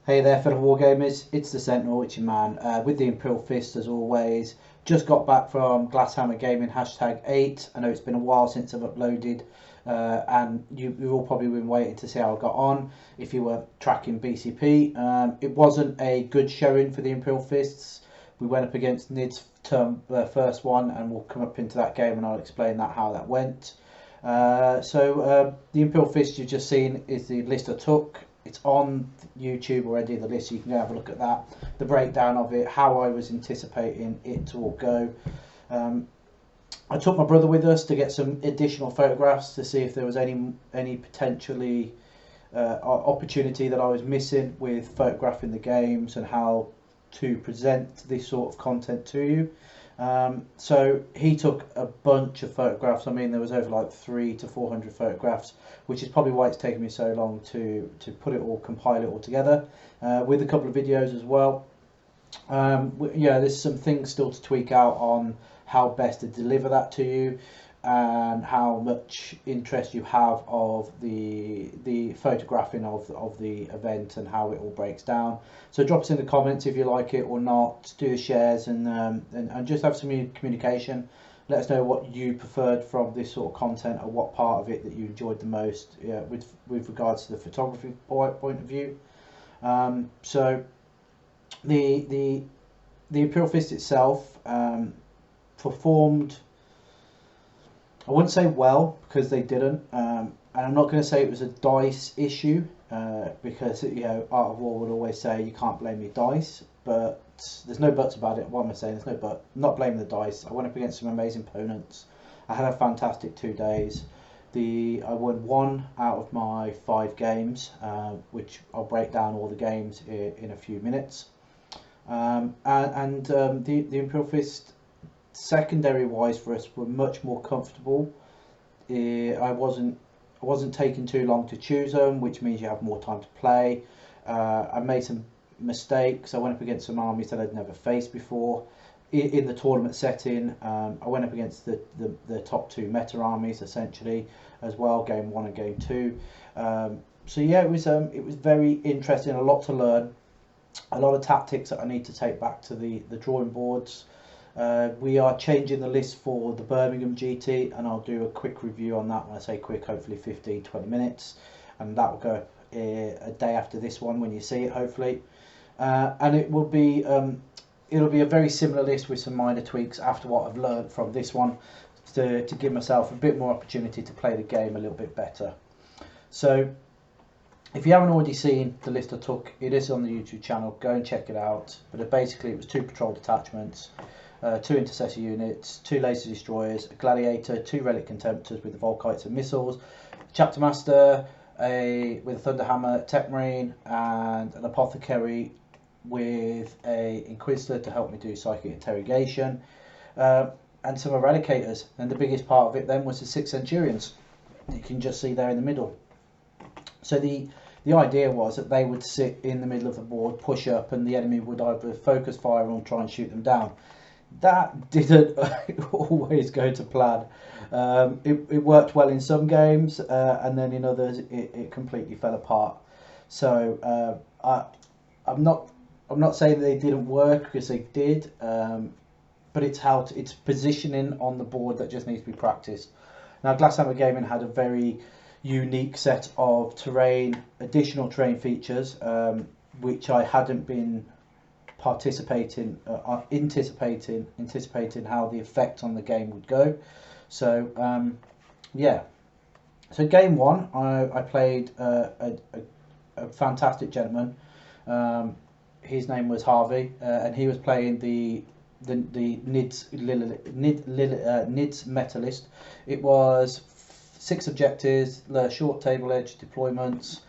Hey there, fellow wargamers, it's the Sentinel, it's your man, with the Imperial Fist as always. Just got back from Glasshammer Gaming #8. I know it's been a while since I've uploaded, and you've all probably been waiting to see how I got on if you were tracking BCP. It wasn't a good showing for the Imperial Fists. We went up against Nid's first one, and we'll come up into that game and I'll explain how that went. The Imperial Fist you've just seen is the list I took. It's on YouTube already, the list, so you can go have a look at that, the breakdown of it, how I was anticipating it to all go. I took my brother with us to get some additional photographs to see if there was any potentially opportunity that I was missing with photographing the games and how to present this sort of content to you. So he took a bunch of photographs. I mean, there was over like 300 to 400 photographs, which is probably why it's taken me so long to put it all, compile it all together, with a couple of videos as well. Yeah, there's some things still to tweak out on how best to deliver that to you, and how much interest you have of the photographing of the event and how it all breaks down. So drop us in the comments if you like it or not. Do the shares and just have some communication. Let us know what you preferred from this sort of content, or what part of it that you enjoyed the most, with regards to the photography point of view. So the Imperial Fist itself performed, I wouldn't say well, because they didn't, and I'm not going to say it was a dice issue, because Art of War would always say you can't blame your dice, but there's no buts about it. What am I saying? There's no but. I'm not blaming the dice. I went up against some amazing opponents. I had a fantastic 2 days. I won 1 out of my 5 games, which I'll break down all the games in a few minutes. The Imperial Fist, secondary wise for us, were much more comfortable. I wasn't taking too long to choose them, which means you have more time to play. I made some mistakes. I went up against some armies that I'd never faced before in the tournament setting. I went up against the top 2 meta armies essentially as well, game 1 and game 2. So yeah, it was very interesting, a lot to learn, a lot of tactics that I need to take back to the drawing boards. We are changing the list for the Birmingham GT, and I'll do a quick review on that. When I say quick, hopefully 15-20 minutes, and that will go a day after this one when you see it, hopefully. And it will be it'll be a very similar list with some minor tweaks after what I've learned from this one, to give myself a bit more opportunity to play the game a little bit better. So if you haven't already seen the list I took, it is on the YouTube channel, go and check it out. But basically it was 2 patrol detachments, 2 intercessor units, 2 laser destroyers, a gladiator, 2 relic contemptors with the Volkites and missiles, chapter master with a thunderhammer, tech marine, and an apothecary with a inquisitor to help me do psychic interrogation, and some eradicators. And the biggest part of it then was the 6 centurions you can just see there in the middle. So the idea was that they would sit in the middle of the board, push up, and the enemy would either focus fire or try and shoot them down. That didn't always go to plan. It worked well in some games, and then in others it completely fell apart. So I'm not saying they didn't work, because they did, but it's positioning on the board that just needs to be practiced. Now, Glasshammer Gaming had a very unique set of additional terrain features, which I hadn't been anticipating how the effect on the game would go. So yeah, so game 1 I played a fantastic gentleman. His name was Harvey, and he was playing the Nid's meta list. It was 6 objectives, short table edge deployments.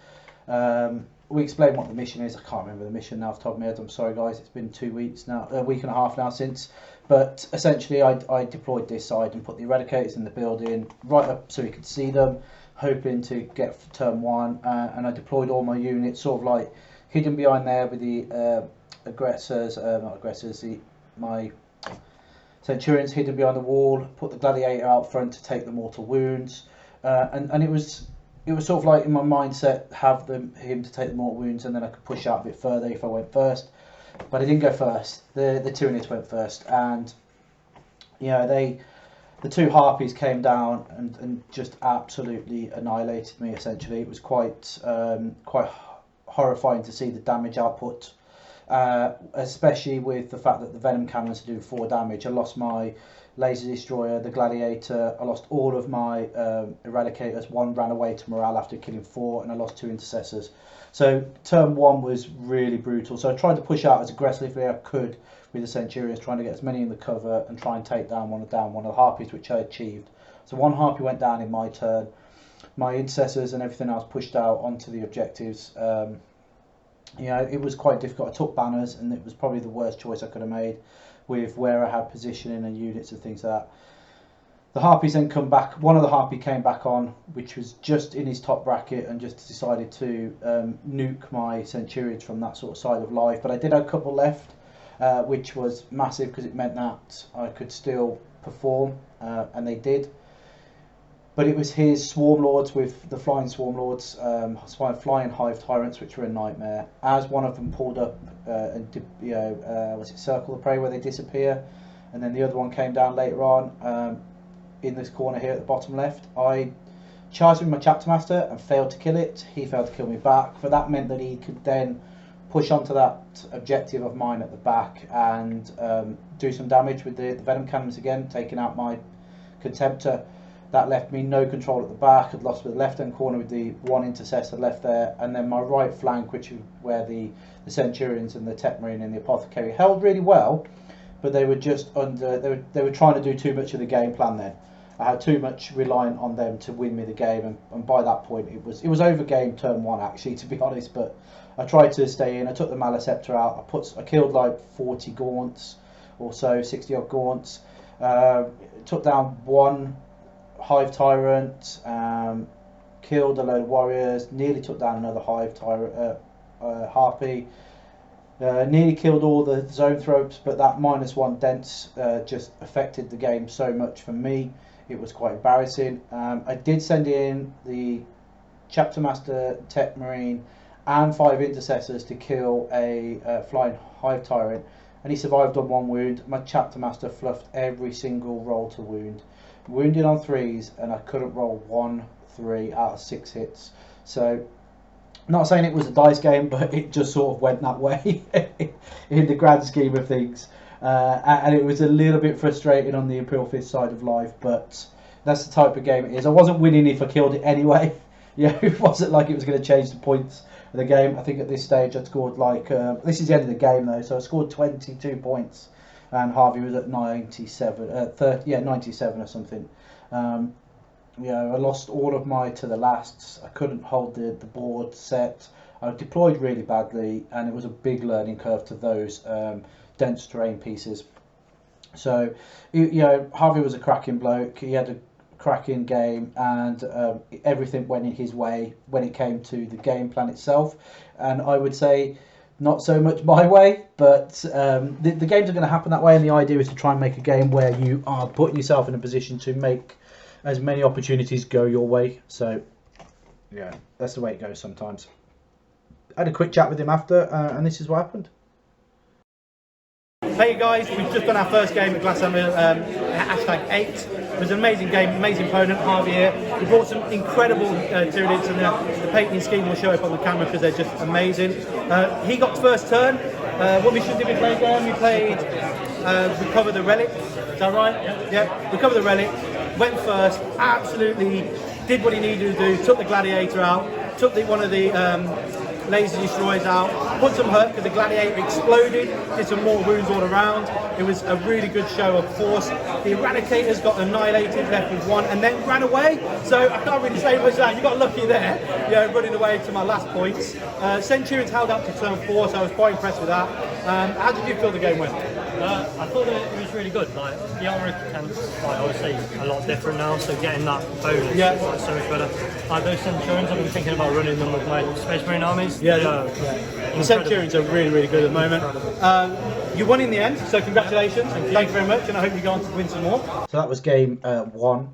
We explained what the mission is. I can't remember the mission now off the top of my head. I'm sorry guys, it's been 2 weeks now, a week and a half now since. But essentially I deployed this side and put the eradicators in the building right up so we could see them, hoping to get turn 1, and I deployed all my units sort of like hidden behind there with the my centurions hidden behind the wall, put the gladiator out front to take the mortal wounds, and it was it was sort of like in my mindset, have him to take the mortal wounds, and then I could push out a bit further if I went first. But I didn't go first. The Tyranids went first, and the two harpies came down and just absolutely annihilated me. Essentially, it was quite horrifying to see the damage output, especially with the fact that the venom cannons are doing 4 damage. I lost my laser destroyer, the gladiator. I lost all of my eradicators. 1 ran away to morale after killing 4, and I lost 2 intercessors. So turn 1 was really brutal. So I tried to push out as aggressively as I could with the Centurions, trying to get as many in the cover and try and take down one of the harpies, which I achieved. So 1 harpy went down in my turn. My intercessors and everything else pushed out onto the objectives. It was quite difficult. I took banners, and it was probably the worst choice I could have made with where I had positioning and units and things like that. The harpies then come back. One of the harpy came back on, which was just in his top bracket, and just decided to nuke my Centurions from that sort of side of life. But I did have a couple left, which was massive because it meant that I could still perform, and they did. But it was his Swarm Lords with the Flying Swarm Lords, Flying Hive Tyrants, which were a nightmare. As one of them pulled up and did, was it Circle the Prey, where they disappear, and then the other one came down later on in this corner here at the bottom left. I charged with my Chapter Master and failed to kill it. He failed to kill me back, but that meant that he could then push onto that objective of mine at the back and do some damage with the venom cannons again, taking out my Contemptor. That left me no control at the back. I'd lost the left-hand corner with the 1 intercessor left there, and then my right flank, which is where the Centurions and the Tech Marine and the Apothecary held really well, but they were just under. They were trying to do too much of the game plan then. I had too much reliant on them to win me the game, and by that point it was over game turn 1 actually, to be honest. But I tried to stay in. I took the Maleceptor out. I killed like 40 gaunts or so, 60 odd gaunts. Took down 1 Hive Tyrant, killed a load of warriors, nearly took down another Hive Tyrant, Harpy, nearly killed all the zone thropes, but that -1 dense just affected the game so much for me. It was quite embarrassing. I did send in the Chapter Master, Tech Marine and 5 intercessors to kill a Flying Hive Tyrant, and he survived on 1 wound. My Chapter Master fluffed every single roll to wound. Wounded on 3s, and I couldn't roll 1 3 out of 6 hits. So, not saying it was a dice game, but it just sort of went that way in the grand scheme of things. And it was a little bit frustrating on the Imperial Fist side of life, but that's the type of game it is. I wasn't winning if I killed it anyway. It wasn't like it was going to change the points of the game. I think at this stage I'd scored like this is the end of the game though, so I scored 22 points. And Harvey was at 97, 97 or something. I lost all of my to the lasts. I couldn't hold the board set. I deployed really badly, and it was a big learning curve to those dense terrain pieces. So, Harvey was a cracking bloke. He had a cracking game, and everything went in his way when it came to the game plan itself. And I would say, not so much my way, but the games are going to happen that way, and the idea is to try and make a game where you are putting yourself in a position to make as many opportunities go your way. So, yeah, that's the way it goes sometimes. I had a quick chat with him after, and this is what happened. Hey guys, we've just done our first game at Glasshammer, #8. It was an amazing game, amazing opponent, Harvey here. We brought some incredible Tyranids, and the painting scheme will show up on the camera because they're just amazing. He got first turn. What mission did we play again? We played Recover the Relic. Is that right? Yeah. Recover the Relic. Went first. Absolutely did what he needed to do. Took the Gladiator out. Took one of the laser destroyers out. Put some hurt because the Gladiator exploded. Did some more wounds all around. It was a really good show of force. The Eradicators got annihilated, left with 1, and then ran away. So I can't really say much of that. You got lucky there, running away to my last points. Centurions held up to turn 4, so I was quite impressed with that. How did you feel the game went? I thought that it was really good. Like the armor attempts, obviously a lot different now, so getting that bonus is so much better. Like those Centurions, I've been thinking about running them with my Space Marine armies. The Centurions are really, really good at the moment. You won in the end, so congratulations. Thank you very much, and I hope you go on to win some more. So that was game 1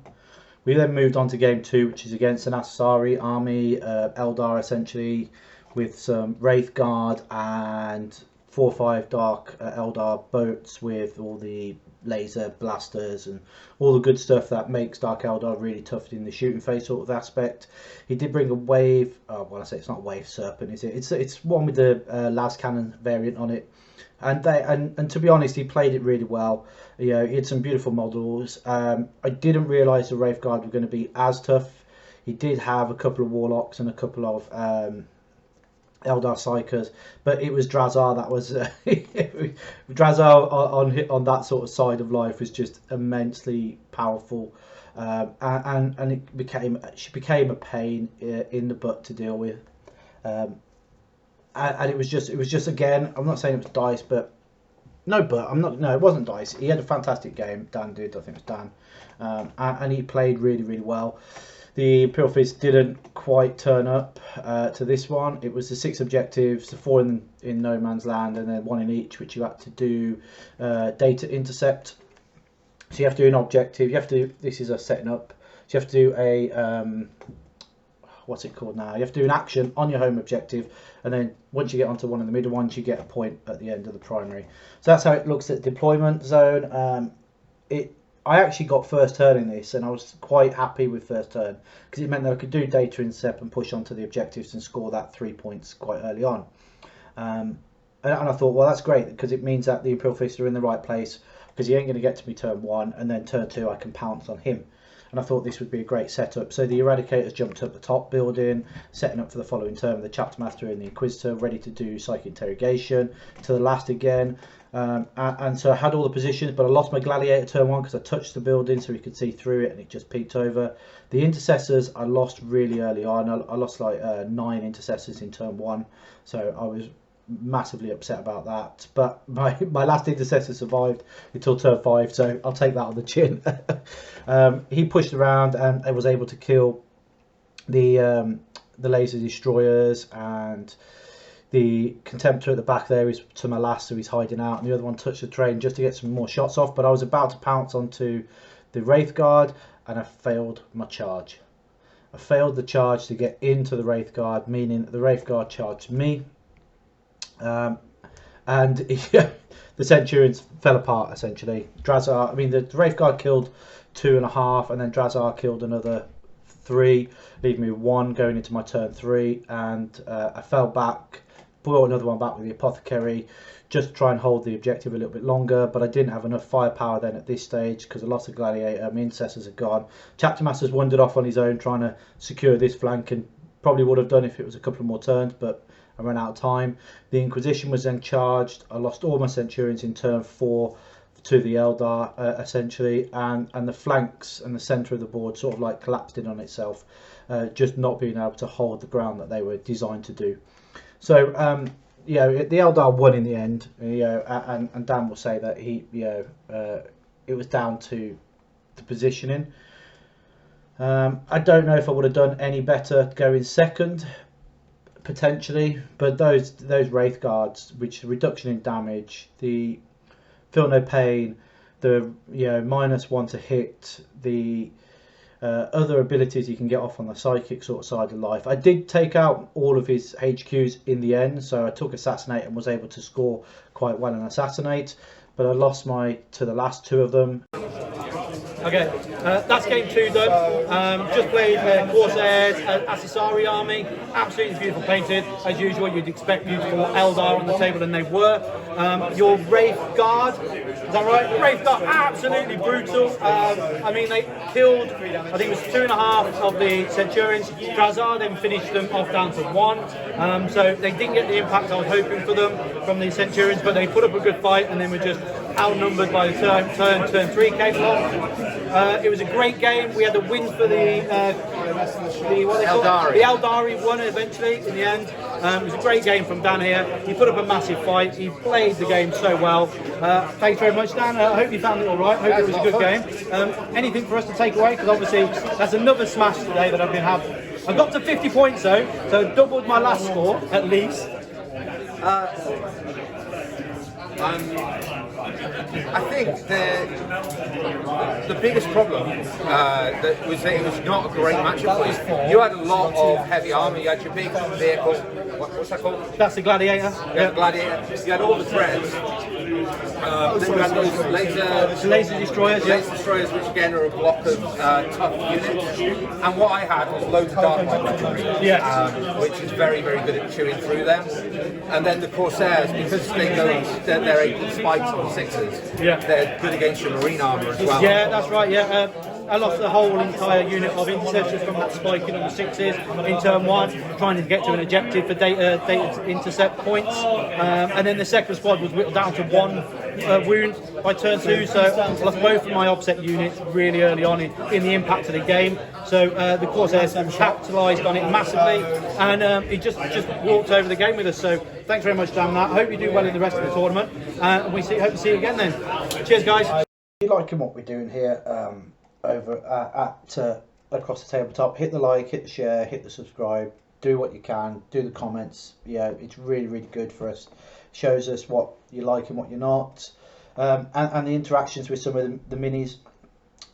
We then moved on to game 2, which is against an Asari army, Eldar essentially, with some Wraith Guard and 4 or 5 Dark Eldar boats with all the laser blasters and all the good stuff that makes Dark Eldar really tough in the shooting phase sort of aspect. He did bring a wave, well I say it's not a wave serpent, is it? It's one with the las cannon variant on it. And to be honest, he played it really well. You know, he had some beautiful models. I didn't realise the Wraith Guard were going to be as tough. He did have a couple of Warlocks and a couple of Eldar Psykers, but it was Drazar that was Drazar on that sort of side of life was just immensely powerful, and she became a pain in the butt to deal with. And it was just again, I'm not saying it was dice, but it wasn't dice. He had a fantastic game. Dan did, I think it was Dan, and he played really, really well. The Imperial Fist didn't quite turn up to this one. It was the 6 objectives, the 4 in no man's land, and then 1 in each, which you had to do data intercept. So you have to do an objective. You have to. This is a setting up. So you have to do a what's it called now? You have to do an action on your home objective, and then once you get onto one of the middle ones, you get a point at the end of the primary. So that's how it looks at deployment zone. I actually got first turn in this, and I was quite happy with first turn because it meant that I could do data intercept and push onto the objectives and score that 3 points quite early on. And I thought, well, that's great because it means that the Imperial Fists are in the right place because he ain't going to get to me turn 1, and then turn 2 I can pounce on him. And I thought this would be a great setup. So the Eradicators jumped up the top building, setting up for the following turn. The Chapter Master and the Inquisitor ready to do Psychic Interrogation. To the last again. And so I had all the positions, but I lost my Gladiator turn 1 because I touched the building so he could see through it and it just peeked over. The Intercessors I lost really early on. I lost like 9 Intercessors in turn 1. So I was massively upset about that, but my last Intercessor survived until turn 5, so I'll take that on the chin. He pushed around and I was able to kill the laser destroyers, and the Contemptor at the back there is to my last, so he's hiding out, and the other one touched the train just to get some more shots off. But I was about to pounce onto the Wraith Guard and I failed my charge. I failed the charge to get into the Wraith Guard, meaning the Wraith Guard charged me. And the Centurions fell apart essentially. Drazar, I mean, the Wraith Guard killed 2.5, and then Drazar killed another 3, leaving me with 1 going into my turn 3. And I fell back, brought another one back with the Apothecary, just to try and hold the objective a little bit longer. But I didn't have enough firepower then at this stage because I lost the Gladiator. My Intercessors are gone. Chapter Master's wandered off on his own trying to secure this flank, and probably would have done if it was a couple more turns, but I ran out of time. The Inquisition was then charged. I lost all my Centurions in turn 4 to the Eldar essentially, and the flanks and the centre of the board sort of like collapsed in on itself, just not being able to hold the ground that they were designed to do. So the Eldar won in the end, and Dan will say that it was down to the positioning. I don't know if I would have done any better going second, potentially, but those Wraith Guards, which reduction in damage, the feel no pain, the -1 to hit, the other abilities you can get off on the psychic sort of side of life. I did take out all of his HQs in the end, so I took Assassinate and was able to score quite well in Assassinate, but I lost to the last 2 of them. Okay, that's game 2 done. Just played Corsairs, Asari army, absolutely beautiful painted. As usual, you'd expect beautiful Eldar on the table, and they were. Your Wraith Guard, is that right? Wraith Guard, absolutely brutal. I mean, they killed, I think it was 2.5 of the Centurions. Drazar then finished them off down to 1. So they didn't get the impact I was hoping for them from the Centurions, but they put up a good fight, and then were just outnumbered by the turn 3 came along. It was a great game. We had a win for the Eldari won eventually in the end. It was a great game from Dan here. He put up a massive fight. He played the game so well. Thanks very much, Dan. I hope you found it all right. I hope it was a good game. Anything for us to take away? Because obviously that's another smash today that I've been having. I got to 50 points though, so doubled my last score at least. I think the biggest problem that was that it was not a great matchup for you. You had a lot of heavy armour, you had your big vehicle, what's that called? That's the Gladiator. You had the Gladiator, you had all the threads. Then you had those laser destroyers, laser destroyers, which again are a block of tough units. And what I had was loads of dark light weaponry, which is very, very good at chewing through them. And then the Corsairs, because they're able to spikes on the sixes, they're good against your marine armour as well. Yeah, that's right. Yeah. I lost the whole entire unit of interceptors from that spiking on the sixes in turn one, trying to get to an objective for data intercept points. And then the second squad was whittled down to one wound by turn two, so I lost both of my offset units really early on in the impact of the game. So the Corsairs capitalised on it massively, and he just walked over the game with us. So thanks very much, Dan. I hope you do well in the rest of the tournament, and we hope to see you again then. Cheers, guys. If you're liking what we're doing here over at Across the Tabletop, hit the like, hit the share, hit the subscribe, do what you can, do the comments. Yeah, it's really, really good for us. Shows us what you like and what you're not, and the interactions with some of the minis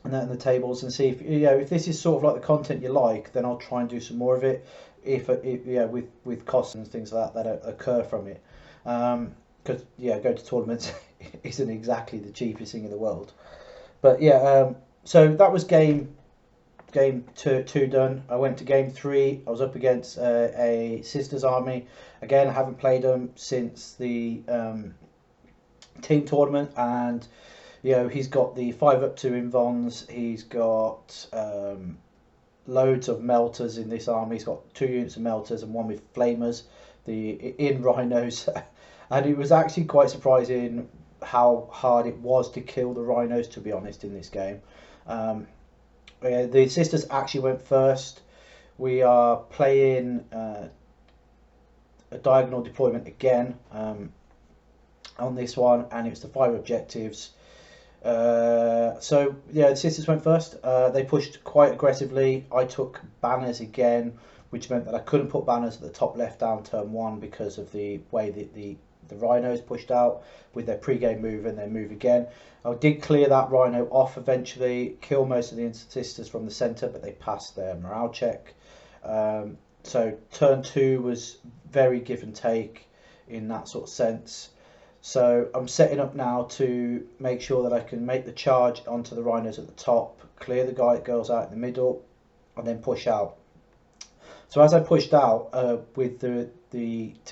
and the tables, and see if this is sort of like the content you like, then I'll try and do some more of it. If with costs and things like that occur from it, because going to tournaments isn't exactly the cheapest thing in the world. But so that was game two done. I went to game three. I was up against a Sisters army. Again, I haven't played them since the team tournament, and he's got the 5+2 invons. He's got loads of melters in this army. He's got 2 units of melters and 1 with flamers, in rhinos, and it was actually quite surprising how hard it was to kill the rhinos, to be honest, in this game. The Sisters actually went first. We are playing a diagonal deployment again on this one, and it's the 5 objectives. So the Sisters went first. They pushed quite aggressively. I took banners again, which meant that I couldn't put banners at the top left down turn one because of the way that the rhinos pushed out with their pre-game move and their move again. I did clear that rhino off eventually, kill most of the Sisters from the centre, but they passed their morale check. So turn two was very give and take in that sort of sense. So I'm setting up now to make sure that I can make the charge onto the rhinos at the top, clear the girls out in the middle, and then push out. So as I pushed out with to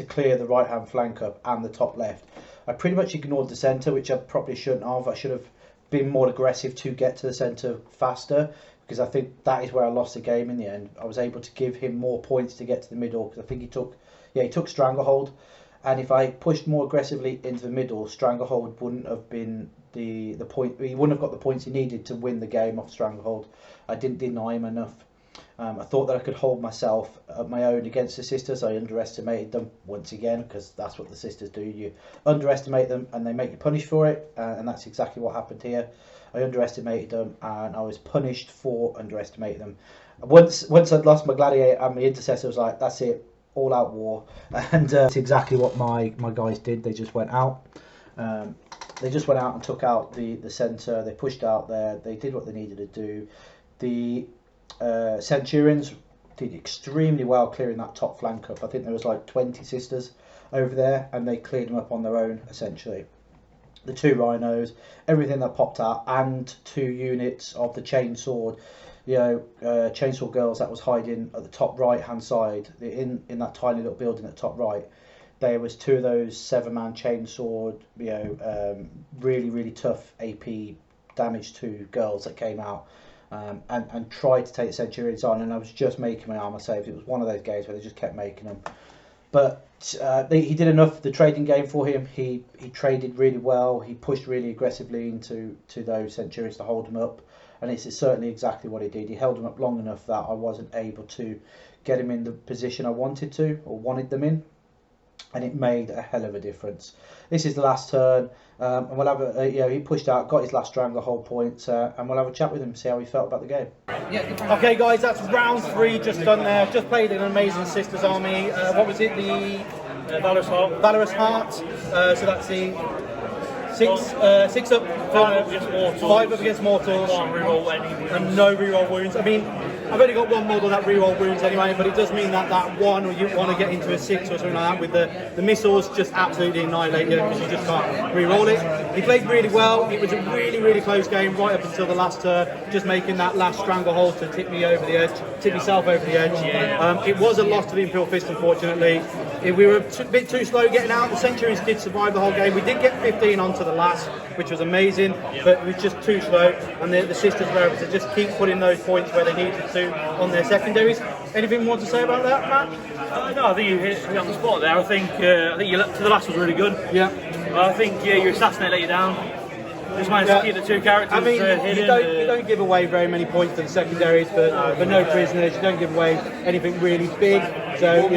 clear the right hand flank up and the top left, I pretty much ignored the centre, which I probably shouldn't have. I should have been more aggressive to get to the centre faster, because I think that is where I lost the game in the end. I was able to give him more points to get to the middle, because I think he took Stranglehold, and if I pushed more aggressively into the middle, Stranglehold wouldn't have been the point. He wouldn't have got the points he needed to win the game off Stranglehold. I didn't deny him enough. I thought that I could hold myself at my own against the Sisters. I underestimated them once again, because that's what the Sisters do. You underestimate them and they make you punish for it, and that's exactly what happened here. I underestimated them and I was punished for underestimating them. Once I'd lost my Gladiator and my Intercessor, I was like, that's it, all out war. And it's exactly what my guys did. They just went out. They just went out and took out the centre. They pushed out there. They did what they needed to do. The Centurions did extremely well clearing that top flank up. I think there was like 20 Sisters over there, and they cleared them up on their own essentially. The 2 rhinos, everything that popped out, and 2 units of the chainsword, chainsaw girls that was hiding at the top right hand side in that tiny little building at the top right. There was 2 of those 7-man chainsword, really tough AP damage to girls that came out. And tried to take the Centurions on, and I was just making my armour saves. It was one of those games where they just kept making them. But he did enough the trading game for him. He traded really well. He pushed really aggressively into those Centurions to hold them up, and it's certainly exactly what he did. He held them up long enough that I wasn't able to get him in the position I wanted them in, and it made a hell of a difference. This is the last turn, and we'll have he pushed out, got his last Stranglehold point, and we'll have a chat with him, see how he felt about the game. Okay, guys, that's round 3 just done there. Just played an amazing Sisters army. What was it? The Valorous Heart. So that's the 6 up, 5 up against mortals, and no reroll wounds. I mean, I've only got one model that reroll wounds anyway, but it does mean that that one, or you want to get into a 6 or something like that with the missiles, just absolutely annihilate you because you just can't reroll it. He played really well. It was a really close game right up until the last turn, just making that last stranglehold to tip me over the edge, tip myself over the edge. It was a loss to the Imperial Fist, unfortunately. We were a bit too slow getting out. The Centurions did survive the whole game. We did get 15 onto the last, which was amazing, but it was just too slow, and the sisters were able to just keep putting those points where they needed to on their secondaries. Anything more to say about that, Matt? No, I think you hit on the spot there. I think your to the last was really good. Yeah. I think your assassinate let you down. Just managed to keep the 2 characters I mean, hidden. You don't give away very many points to the secondaries, but no prisoners. You don't give away anything really big. So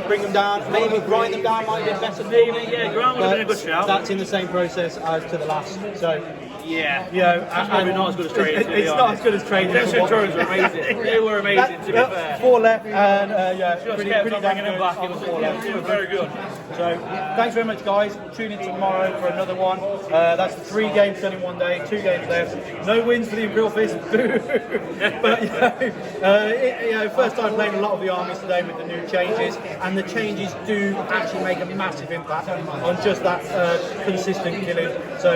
bring them down. Maybe grind them down might be a better thing. Yeah, grind would have been a good shout. That's in the same process as to the last. So. Yeah, That's probably not as good as trading. It's not as good as trading. Those Centurions were amazing. They were amazing, to be fair. 4 left, and Pretty bringing them back. It was very good. So, thanks very much, guys. Tune in tomorrow for another one. That's 3 games done in one day, 2 games left. No wins for the Imperial Fist. But first time playing a lot of the armies today with the new changes, and the changes do actually make a massive impact on just that consistent killing. So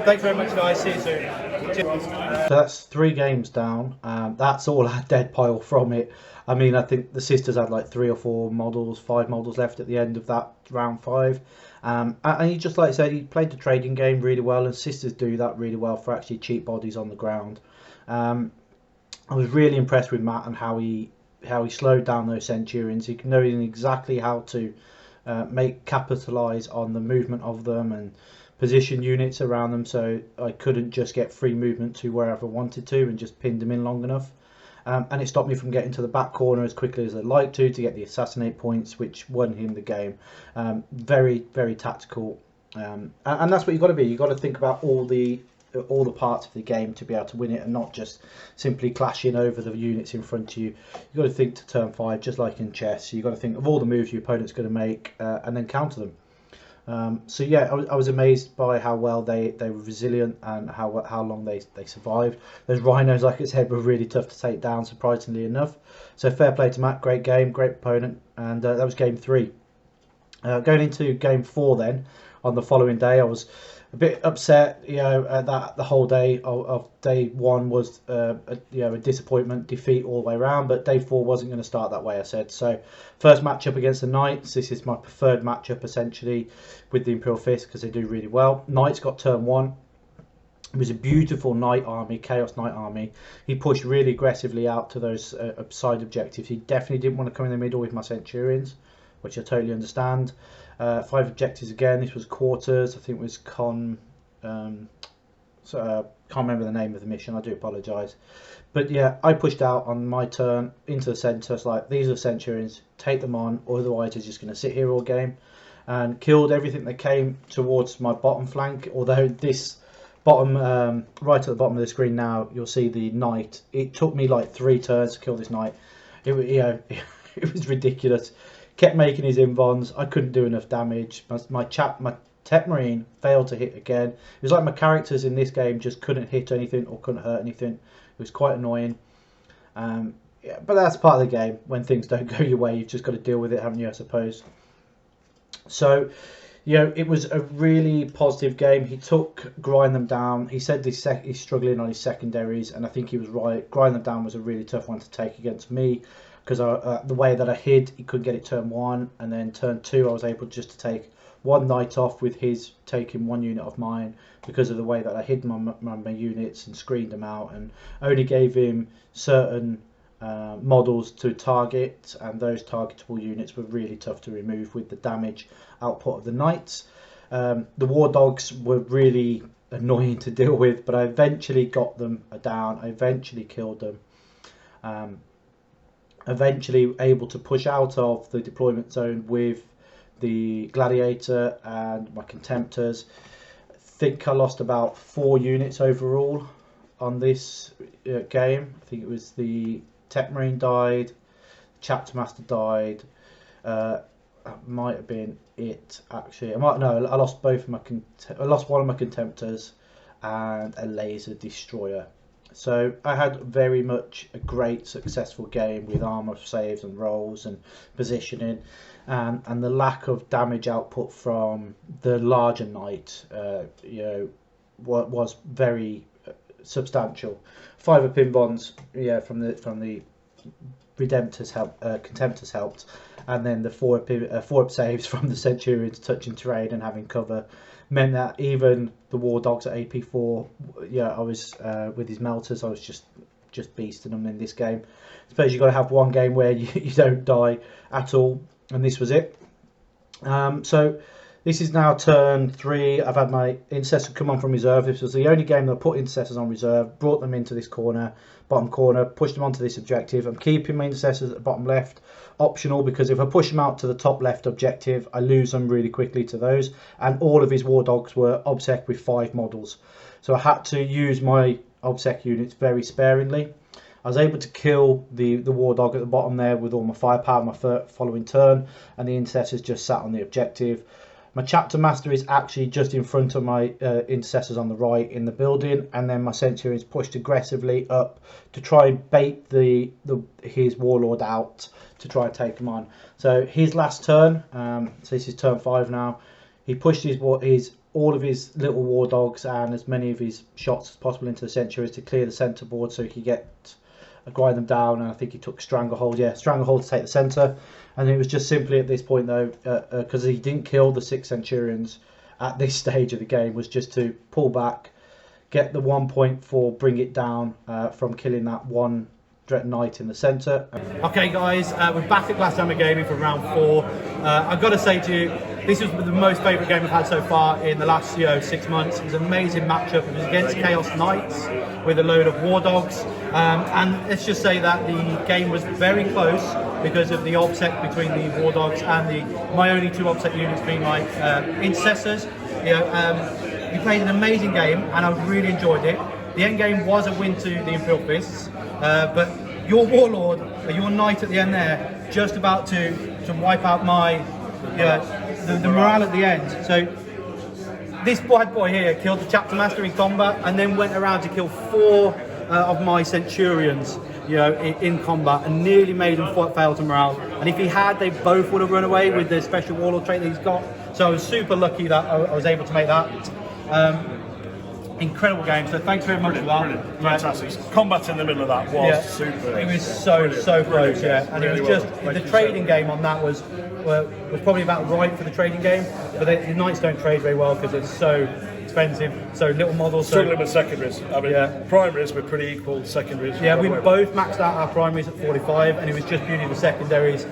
thanks very much, guys. See you soon. So that's 3 games down. That's all our dead pile from it. I mean, I think the sisters had like 3 or 4 models, 5 models left at the end of that round 5. And he, just like I said, he played the trading game really well, and sisters do that really well for actually cheap bodies on the ground. I was really impressed with Matt and how he slowed down those Centurions. He knowing exactly how to capitalise on the movement of them and position units around them, so I couldn't just get free movement to wherever I wanted to and just pinned them in long enough. And it stopped me from getting to the back corner as quickly as I'd like to get the assassinate points, which won him the game. Very tactical, and that's what you've got to be. You've got to think about all the parts of the game to be able to win it, and not just simply clashing over the units in front of you. You've got to think to turn 5, just like in chess. You've got to think of all the moves your opponent's going to make, and then counter them. So yeah, I was amazed by how well they were resilient and how long they survived. Those rhinos, like I said, were really tough to take down, surprisingly enough. So fair play to Matt, great game, great opponent, and that was game 3. Going into game 4 then, on the following day, I was a bit upset, that the whole day of day 1 was a disappointment, defeat all the way around, but day 4 wasn't going to start that way, I said. So first matchup against the Knights. This is my preferred matchup essentially with the Imperial Fist because they do really well. Knights got turn 1. It was a beautiful Knight army, Chaos Knight army. He pushed really aggressively out to those side objectives. He definitely didn't want to come in the middle with my Centurions, which I totally understand. 5 objectives again. This was quarters. I think it was can't remember the name of the mission. I do apologise. But yeah, I pushed out on my turn into the centre. It's like, these are Centurions, take them on, or otherwise they're just going to sit here all game. And killed everything that came towards my bottom flank. Although this bottom, right at the bottom of the screen now, you'll see the Knight. It took me like 3 turns to kill this Knight. It was ridiculous. Kept making his invons. I couldn't do enough damage. My Tech Marine failed to hit again. It was like my characters in this game just couldn't hit anything or couldn't hurt anything. It was quite annoying. Yeah, but that's part of the game. When things don't go your way, you've just got to deal with it, haven't you, I suppose. So, it was a really positive game. He took grind them down. He said he's struggling on his secondaries, and I think he was right. Grind them down was a really tough one to take against me, because the way that I hid, he couldn't get it turn 1, and then turn 2 I was able just to take 1 Knight off with his taking 1 unit of mine, because of the way that I hid my units and screened them out, and only gave him certain models to target, and those targetable units were really tough to remove with the damage output of the Knights. The War Dogs were really annoying to deal with, but I eventually got them down. I eventually killed them. Eventually able to push out of the deployment zone with the Gladiator and my Contemptors. I think I lost about 4 units overall on this game. I think it was the Tech Marine died, Chapter Master died, that might have been it actually. I lost both of my I lost one of my contemptors and a laser destroyer. So I had very much a great successful game with armor saves and rolls and positioning, and the lack of damage output from the larger knight, was very substantial. 5 pin bonds, from the Redemptors Contemptors helped, and then the 4 saves from the Centurions touching terrain and having cover meant that even the War Dogs at AP4, I was with his melters, I was just beasting them in this game. I suppose you've got to have one game where you don't die at all, and this was it. So this is now turn 3. I've had my Intercessor come on from reserve. This was the only game that I put Intercessors on reserve, brought them into this bottom corner, pushed them onto this objective. I'm keeping my Intercessors at the bottom left, optional, because if I push them out to the top left objective, I lose them really quickly to those. And all of his War Dogs were OBSEC with 5 models. So I had to use my OBSEC units very sparingly. I was able to kill the War Dog at the bottom there with all my firepower my following turn, and the Intercessors just sat on the objective. My Chapter Master is actually just in front of my Intercessors on the right in the building, and then my Centurions pushed aggressively up to try and bait his Warlord out to try and take him on. So his last turn, so this is turn 5 now, he pushed all of his little War Dogs and as many of his shots as possible into the Centurions to clear the centre board so he could get grind them down, and I think he took Stranglehold, Stranglehold to take the centre. And it was just simply at this point though, because he didn't kill the 6 Centurions at this stage of the game, was just to pull back, get the 1 point for bring it down from killing that one Dread Knight in the centre. Okay guys, we're back at Glasshammer Gaming for round 4. I've got to say to you, this was the most favourite game we've had so far in the last 6 months. It was an amazing matchup. It was against Chaos Knights with a load of War Dogs. And let's just say that the game was very close because of the OBSEC between the War Dogs and my only 2 OBSEC units being my Intercessors. We played an amazing game and I really enjoyed it. The end game was a win to the Imperial Fists, but your Warlord, your Knight at the end there, just about to wipe out my the morale at the end. So this bad boy here killed the Chapter Master in combat and then went around to kill 4 of my Centurions in combat and nearly made them fail to morale. And if he had, they both would have run away with the special Warlord trait that he's got. So I was super lucky that I was able to make that. Incredible game, so thanks very much for that. Brilliant. Fantastic. Combat in the middle of that was super. It was so close, and it was just the trading game on that was probably about right for the trading game, but the Knights don't trade very well because it's so expensive, so little models. Struggling with secondaries. I mean, primaries were pretty equal, secondaries. Yeah, we both maxed out our primaries at 45, and it was just beauty of the secondaries.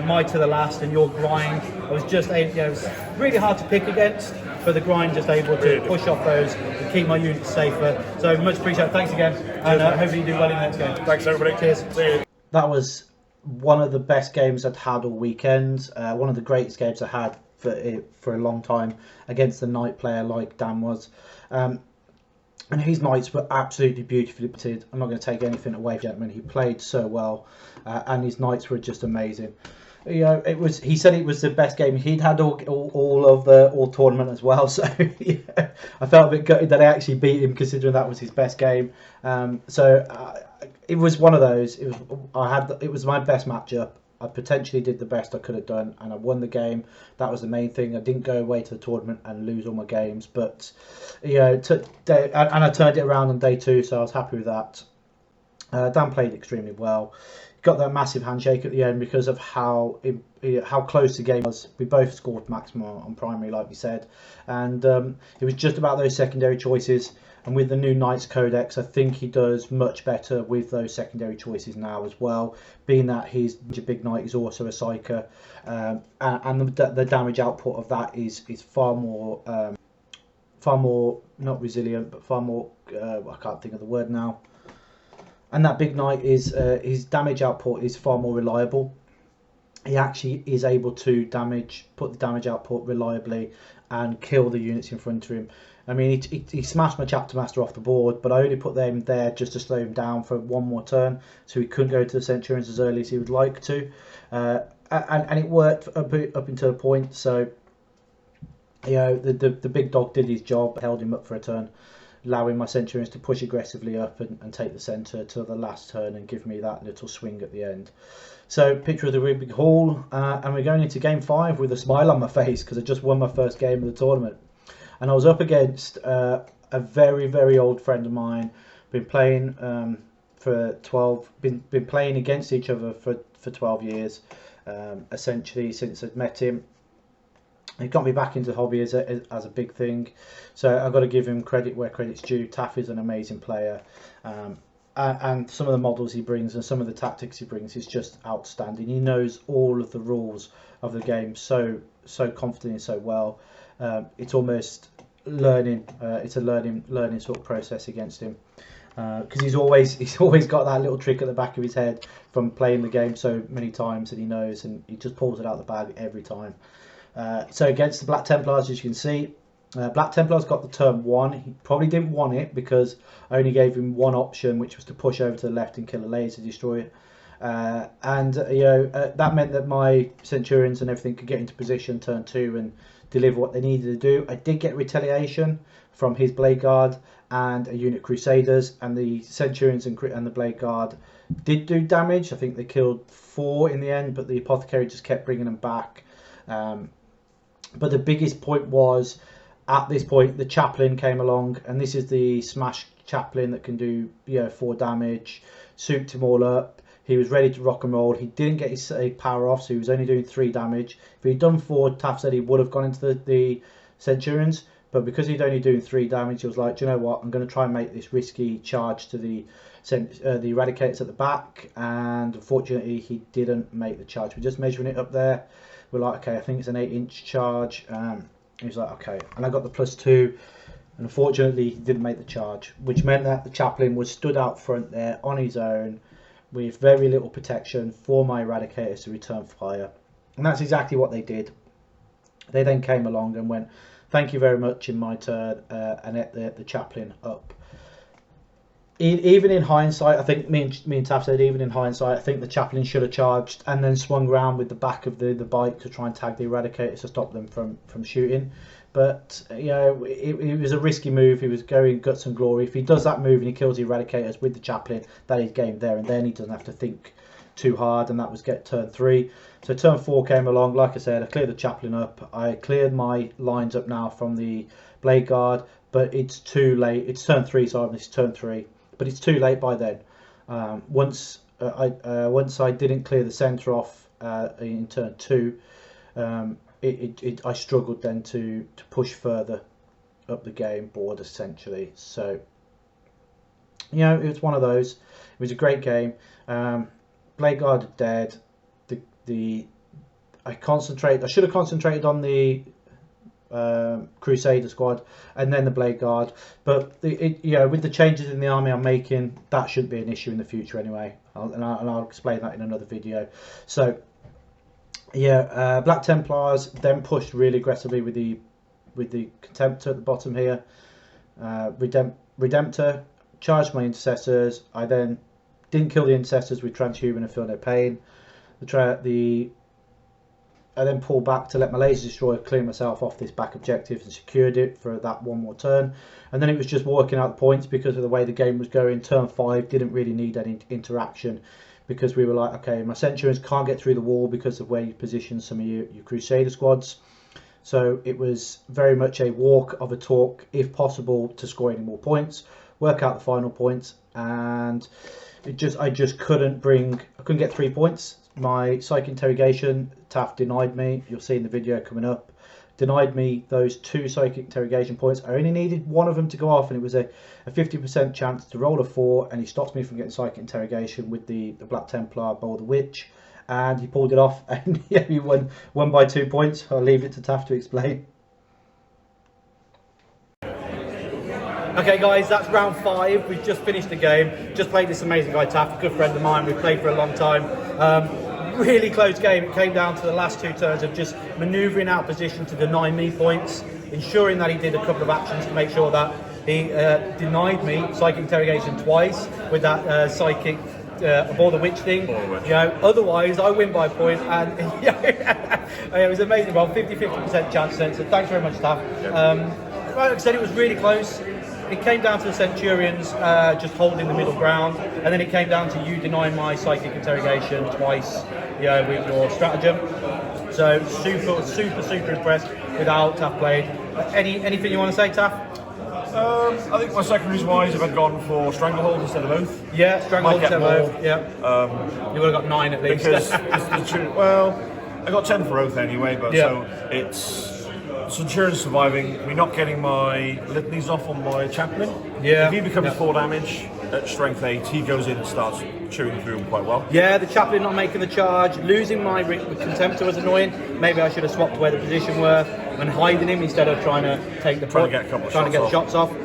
My to the last and your grind. I was just it was really hard to pick against. For the grind, just able to push off those and keep my units safer. So much appreciated. Thanks again, and hopefully you do well in the next game. Thanks everybody. Cheers. See you. That was one of the best games I'd had all weekend. One of the greatest games I had for a long time against a Knight player like Dan was. And his Knights were absolutely beautifully putted. I'm not going to take anything away, gentlemen. He played so well, and his Knights were just amazing. It was. He said it was the best game he'd had all tournament as well. So I felt a bit gutted that I actually beat him, considering that was his best game. It was one of those. It was my best matchup. I potentially did the best I could have done, and I won the game. That was the main thing. I didn't go away to the tournament and lose all my games, but and I turned it around on day 2, so I was happy with that. Dan played extremely well. Got that massive handshake at the end because of how close the game was. We both scored maximum on primary, like we said, and it was just about those secondary choices. And with the new Knights Codex, I think he does much better with those secondary choices now as well. Being that he's a big knight, he's also a psyker, and the damage output of that is far more not resilient, but far more. I can't think of the word now. And that big knight is his damage output is far more reliable. He actually is able to put the damage output reliably and kill the units in front of him. I mean, he smashed my Chapter Master off the board, but I only put them there just to slow him down for one more turn, so he couldn't go to the Centurions as early as he would like to. and it worked up until a point. So you know, the big dog did his job, held him up for a turn, allowing my Centurions to push aggressively up and take the centre to the last turn and give me that little swing at the end. So picture of the really big hall, and we're going into game 5 with a smile on my face because I just won my first game of the tournament, and I was up against a very old friend of mine. Been playing for 12, been playing against each other for 12 years, essentially since I'd met him. He got me back into hobby as a big thing, so I've got to give him credit where credit's due. Taff is an amazing player, and some of the models he brings and some of the tactics he brings is just outstanding. He knows all of the rules of the game so confidently, so well. It's almost learning. It's a learning sort of process against him, because he's always got that little trick at the back of his head from playing the game so many times, and he knows, and he just pulls it out of the bag every time. So against the Black Templars, as you can see, Black Templars got the turn 1. He probably didn't want it because I only gave him one option, which was to push over to the left and kill a laser destroyer. And you know, that meant that my Centurions and everything could get into position turn 2 and deliver what they needed to do. I did get retaliation from his Blade Guard and a unit Crusaders, and the Centurions and the Blade Guard did do damage. I think they killed 4 in the end, but the Apothecary just kept bringing them back. But the biggest point was, at this point, the Chaplain came along, and this is the Smash Chaplain that can do 4 damage. Souped him all up. He was ready to rock and roll. He didn't get his power off, so he was only doing 3 damage. If he'd done 4, Taff said he would have gone into the Centurions, but because he'd only doing 3 damage, he was like, do you know what? I'm going to try and make this risky charge to the Eradicators at the back, and unfortunately, he didn't make the charge. We're just measuring it up there. We're like, okay, I think it's an 8-inch charge. He was like, okay, and I got the +2, and unfortunately he didn't make the charge, which meant that the Chaplain was stood out front there on his own with very little protection for my Eradicators to return fire, and that's exactly what they did. They then came along and went, thank you very much in my turn, and ate the Chaplain up. Even in hindsight, I think me and Taff said, even in hindsight, I think the Chaplain should have charged and then swung around with the back of the bike to try and tag the Eradicators to stop them from shooting. But you know, it was a risky move. He was going guts and glory. If he does that move and he kills the Eradicators with the Chaplain, that is game there and then. He doesn't have to think too hard, and that was get turn 3. So turn 4 came along. Like I said, I cleared the Chaplain up. I cleared my lines up now from the Blade Guard, but it's too late. It's turn 3, so it's turn 3. But it's too late by then. Once I didn't clear the centre off in turn 2, I struggled then to push further up the game board essentially. So you know, it was one of those. It was a great game. Blade Guard are dead. I should have concentrated on the Crusader squad and then the Blade Guard, but with the changes in the army I'm making, that shouldn't be an issue in the future anyway, and I'll explain that in another video. So yeah, Black Templars then pushed really aggressively with the Contemptor at the bottom here. Redemptor charged my Intercessors. I then didn't kill the Intercessors with Transhuman and Feel No Pain. I then pulled back to let my Laser Destroyer clear myself off this back objective and secured it for that one more turn. And then it was just working out the points because of the way the game was going. Turn 5 didn't really need any interaction because we were like, okay, my Centurions can't get through the wall because of where you position some of your Crusader squads. So it was very much a walk of a talk, if possible, to score any more points, work out the final points, and I just couldn't get 3 points. My Psychic Interrogation, Taff denied me. You'll see in the video coming up. Denied me those 2 Psychic Interrogation points. I only needed one of them to go off, and it was a 50% chance to roll a 4, and he stopped me from getting Psychic Interrogation with the Black Templar Bowl the Witch, and he pulled it off, and yeah, he won by 2 points. I'll leave it to Taff to explain. Okay guys, that's round 5. We've just finished the game. Just played this amazing guy Taff, a good friend of mine. We've played for a long time. Really close game. It came down to the last 2 turns of just manoeuvring out position to deny me points, ensuring that he did a couple of actions to make sure that he denied me Psychic Interrogation twice with that Psychic Aboard the Witch thing. You know, otherwise I win by a point, and it was amazing. Well, 50% chance then. So thanks very much, Staff. Like I said, it was really close. It came down to the Centurions just holding the middle ground, and then it came down to you denying my psychic interrogation twice, with your stratagem. So super impressed with how Taff played. Anything you want to say, Taff? I think my secondaries wise, if I'd gone for Stranglehold instead of Oath. Yeah, Stranglehold instead of Oath. Yeah. You would have got 9 at least. Because well, I got 10 for Oath anyway, but so it's Centurion's surviving, me not getting my litanies off on my chaplain. Yeah. If he becomes 4 damage at strength 8, he goes in and starts chewing through him quite well. Yeah, the chaplain not making the charge, losing my Contemptor was annoying. Maybe I should have swapped where the position were and hiding him instead of trying to take the Trying to get a couple of shots off. To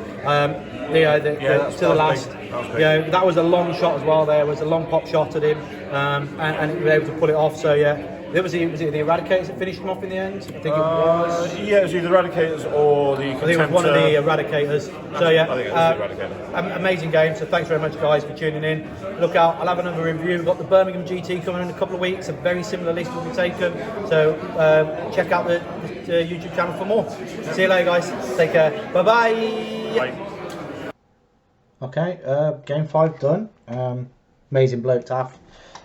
the last. That was a long shot as well. There was a long pop shot at him, and he was able to pull it off. So yeah. Was it the Eradicators that finished him off in the end? I think it was. Yeah, it was either Eradicators or the Contemptor. I think it was one of the Eradicators. So yeah, I think it was the Eradicator. Amazing game. So thanks very much, guys, for tuning in. Look out, I'll have another review. We've got the Birmingham GT coming in a couple of weeks. A very similar list will be taken. So check out the YouTube channel for more. See you later, guys. Take care. Bye-bye. Bye. Okay, game 5 done. Amazing bloke, Taff.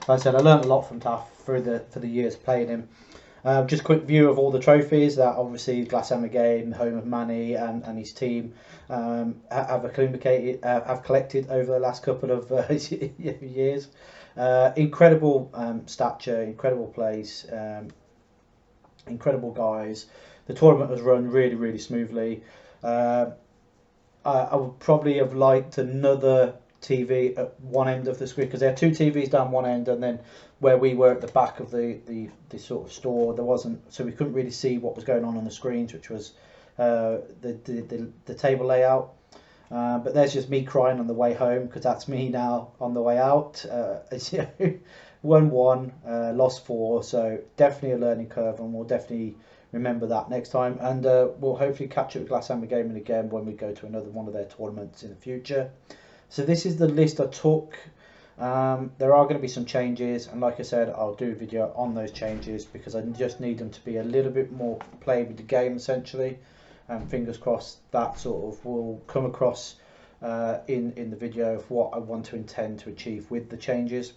Like I said, I learned a lot from Taff for the years playing him. Just a quick view of all the trophies that obviously Glasshammer game, home of Manny and his team have collected over the last couple of years. Incredible stature, incredible plays, incredible guys. The tournament was run really smoothly. I would probably have liked another TV at one end of the screen, because there are 2 TVs down one end, and then where we were at the back of the sort of store, there wasn't, so we couldn't really see what was going on the screens, which was the table layout. But there's just me crying on the way home, because that's me now on the way out. 1-1, lost 4, so definitely a learning curve, and we'll definitely remember that next time, and we'll hopefully catch up with Glasshammer Gaming again when we go to another one of their tournaments in the future. So this is the list I took. There are going to be some changes, and like I said, I'll do a video on those changes, because I just need them to be a little bit more play with the game essentially, and fingers crossed that sort of will come across in the video of what I want to intend to achieve with the changes.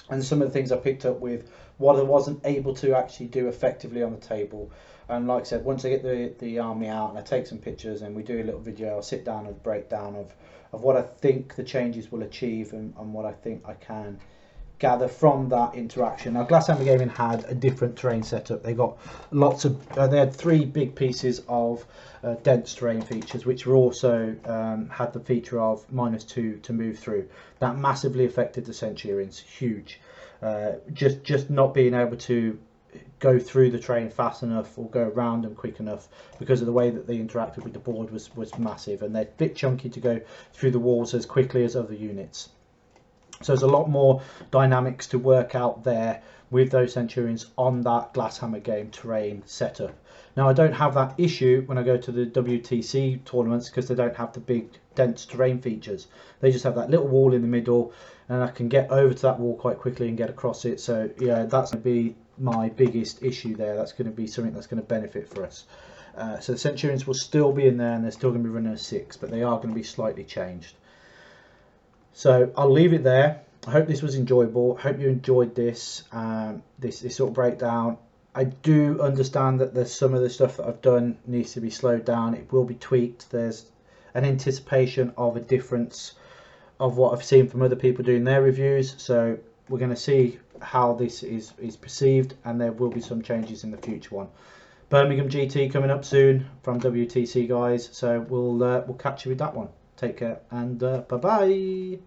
And some of the things I picked up with what I wasn't able to actually do effectively on the table. And like I said, once I get the army out and I take some pictures and we do a little video, I'll sit down and break down of what I think the changes will achieve, and what I think I can gather from that interaction. Now, Glasshammer Gaming had a different terrain setup. They got lots of, they had 3 big pieces of dense terrain features, which were also had the feature of -2 to move through. That massively affected the Centurions, huge. Just not being able to go through the terrain fast enough or go around them quick enough because of the way that they interacted with the board was massive, and they're a bit chunky to go through the walls as quickly as other units. So there's a lot more dynamics to work out there with those Centurions on that Glasshammer game terrain setup. Now, I don't have that issue when I go to the WTC tournaments, because they don't have the big dense terrain features. They just have that little wall in the middle, and I can get over to that wall quite quickly and get across it. So yeah, that's going to be my biggest issue there. That's going to be something that's going to benefit for us. So the Centurions will still be in there, and they're still going to be running a 6, but they are going to be slightly changed. So I'll leave it there. I hope this was enjoyable. I hope you enjoyed this this sort of breakdown. I do understand that there's some of the stuff that I've done needs to be slowed down. It will be tweaked. There's an anticipation of a difference of what I've seen from other people doing their reviews. So we're going to see how this is perceived, and there will be some changes in the future one. Birmingham GT coming up soon from WTC guys. So we'll catch you with that one. Take care, and bye bye.